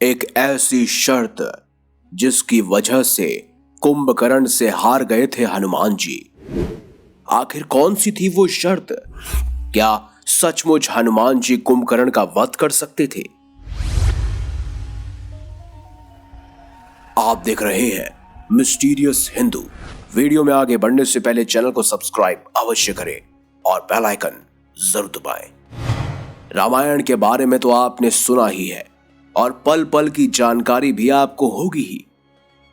एक ऐसी शर्त जिसकी वजह से कुंभकर्ण से हार गए थे हनुमान जी। आखिर कौन सी थी वो शर्त? क्या सचमुच हनुमान जी कुंभकर्ण का वध कर सकते थे? आप देख रहे हैं मिस्टीरियस हिंदू। वीडियो में आगे बढ़ने से पहले चैनल को सब्सक्राइब अवश्य करें और बेल आइकन जरूर दबाएं। रामायण के बारे में तो आपने सुना ही है और पल पल की जानकारी भी आपको होगी ही,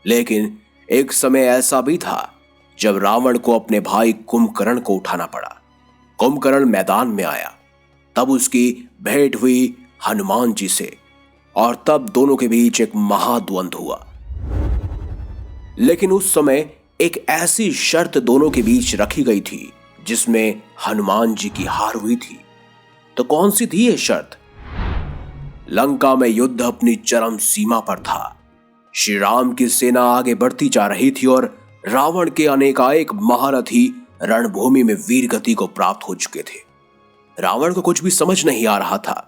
लेकिन एक समय ऐसा भी था जब रावण को अपने भाई कुंभकर्ण को उठाना पड़ा। कुंभकर्ण मैदान में आया, तब उसकी भेंट हुई हनुमान जी से और तब दोनों के बीच एक महाद्वंद हुआ। लेकिन उस समय एक ऐसी शर्त दोनों के बीच रखी गई थी जिसमें हनुमान जी की हार हुई थी। तो कौन सी थी यह शर्त? लंका में युद्ध अपनी चरम सीमा पर था। श्री राम की सेना आगे बढ़ती जा रही थी और रावण के अनेकानेक महारथी रणभूमि में वीर गति को प्राप्त हो चुके थे। रावण को कुछ भी समझ नहीं आ रहा था।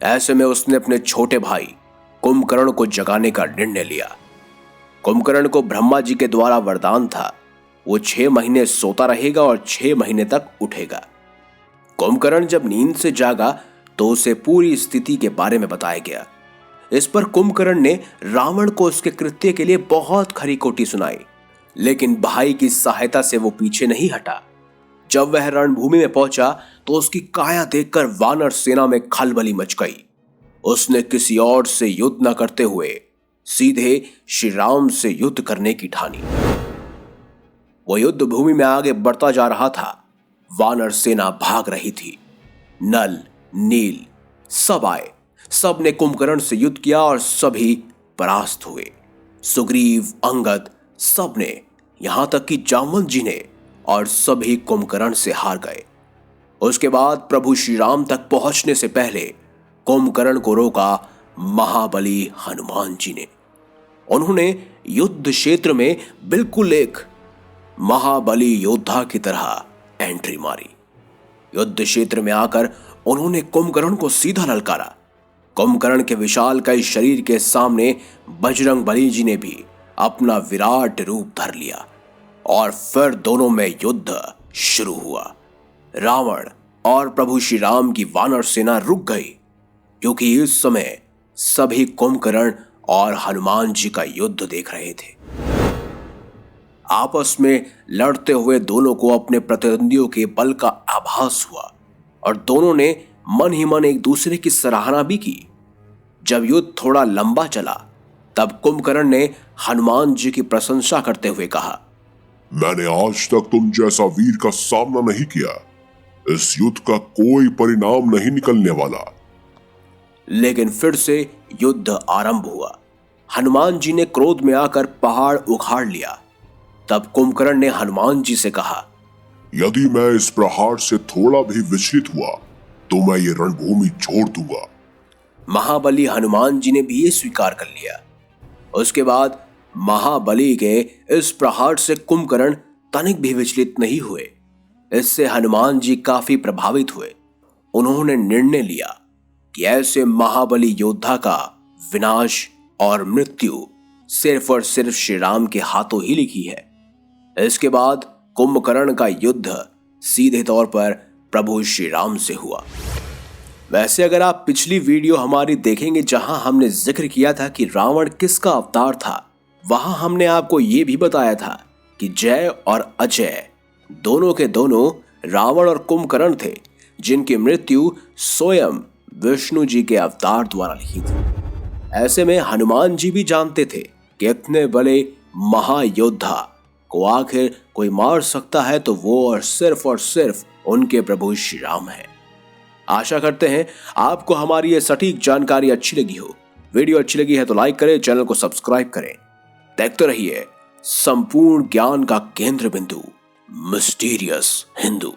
ऐसे में उसने अपने छोटे भाई कुंभकर्ण को जगाने का निर्णय लिया। कुंभकर्ण को ब्रह्मा जी के द्वारा वरदान था, वो 6 महीने सोता रहेगा और 6 महीने तक उठेगा। कुंभकर्ण जब नींद से जागा तो उसे पूरी स्थिति के बारे में बताया गया। इस पर कुंभकर्ण ने रावण को उसके कृत्य के लिए बहुत खरी खोटी सुनाई, लेकिन भाई की सहायता से वो पीछे नहीं हटा। जब वह रणभूमि में पहुंचा तो उसकी काया देखकर वानर सेना में खलबली मच गई। उसने किसी और से युद्ध न करते हुए सीधे श्री राम से युद्ध करने की ठानी। वो युद्ध भूमि में आगे बढ़ता जा रहा था। वानर सेना भाग रही थी। नल, नील सब आए। सब ने कुंभकर्ण से युद्ध किया और सभी परास्त हुए। सुग्रीव, अंगद सब ने, यहां तक कि जामवंत जी ने, और सभी कुंभकर्ण से हार गए। उसके बाद प्रभु श्री राम तक पहुंचने से पहले कुंभकर्ण को रोका महाबली हनुमान जी ने। उन्होंने युद्ध क्षेत्र में बिल्कुल एक महाबली योद्धा की तरह एंट्री मारी। युद्ध क्षेत्र में आकर उन्होंने कुंभकर्ण को सीधा ललकारा। कुंभकर्ण के विशालकाय शरीर के सामने बजरंगबली जी ने भी अपना विराट रूप धर लिया और फिर दोनों में युद्ध शुरू हुआ। रावण और प्रभु श्री राम की वानर सेना रुक गई, क्योंकि इस समय सभी कुंभकर्ण और हनुमान जी का युद्ध देख रहे थे। आपस में लड़ते हुए दोनों को अपने प्रतिद्वंदियों के बल का आभास हुआ और दोनों ने मन ही मन एक दूसरे की सराहना भी की। जब युद्ध थोड़ा लंबा चला तब कुंभकर्ण ने हनुमान जी की प्रशंसा करते हुए कहा, मैंने आज तक तुम जैसा वीर का सामना नहीं किया। इस युद्ध का कोई परिणाम नहीं निकलने वाला। लेकिन फिर से युद्ध आरंभ हुआ। हनुमान जी ने क्रोध में आकर पहाड़ उखाड़ लिया। तब कुंभकर्ण ने हनुमान जी से कहा, यदि मैं इस प्रहार से थोड़ा भी विचलित हुआ तो मैं ये रणभूमि छोड़ दूंगा। महाबली हनुमान जी ने भी ये स्वीकार कर लिया। उसके बाद महाबली के इस प्रहार से कुंभकर्ण तनिक भी विचलित नहीं हुए। इससे हनुमान जी काफी प्रभावित हुए। उन्होंने निर्णय लिया कि ऐसे महाबली योद्धा का विनाश और मृत्यु सिर्फ और सिर्फ श्री राम के हाथों ही लिखी है। इसके बाद कुंभकर्ण का युद्ध सीधे तौर पर प्रभु श्री राम से हुआ। वैसे अगर आप पिछली वीडियो हमारी देखेंगे जहां हमने जिक्र किया था कि रावण किसका अवतार था, वहां हमने आपको यह भी बताया था कि जय और अजय दोनों के दोनों रावण और कुंभकर्ण थे, जिनकी मृत्यु स्वयं विष्णु जी के अवतार द्वारा लिखी थी। ऐसे में हनुमान जी भी जानते थे कि इतने बड़े महायोद्धा को आखिर कोई मार सकता है तो वो और सिर्फ उनके प्रभु श्री राम हैं। आशा करते हैं आपको हमारी ये सटीक जानकारी अच्छी लगी हो। वीडियो अच्छी लगी है तो लाइक करें, चैनल को सब्सक्राइब करें। देखते रहिए संपूर्ण ज्ञान का केंद्र बिंदु मिस्टीरियस हिंदू।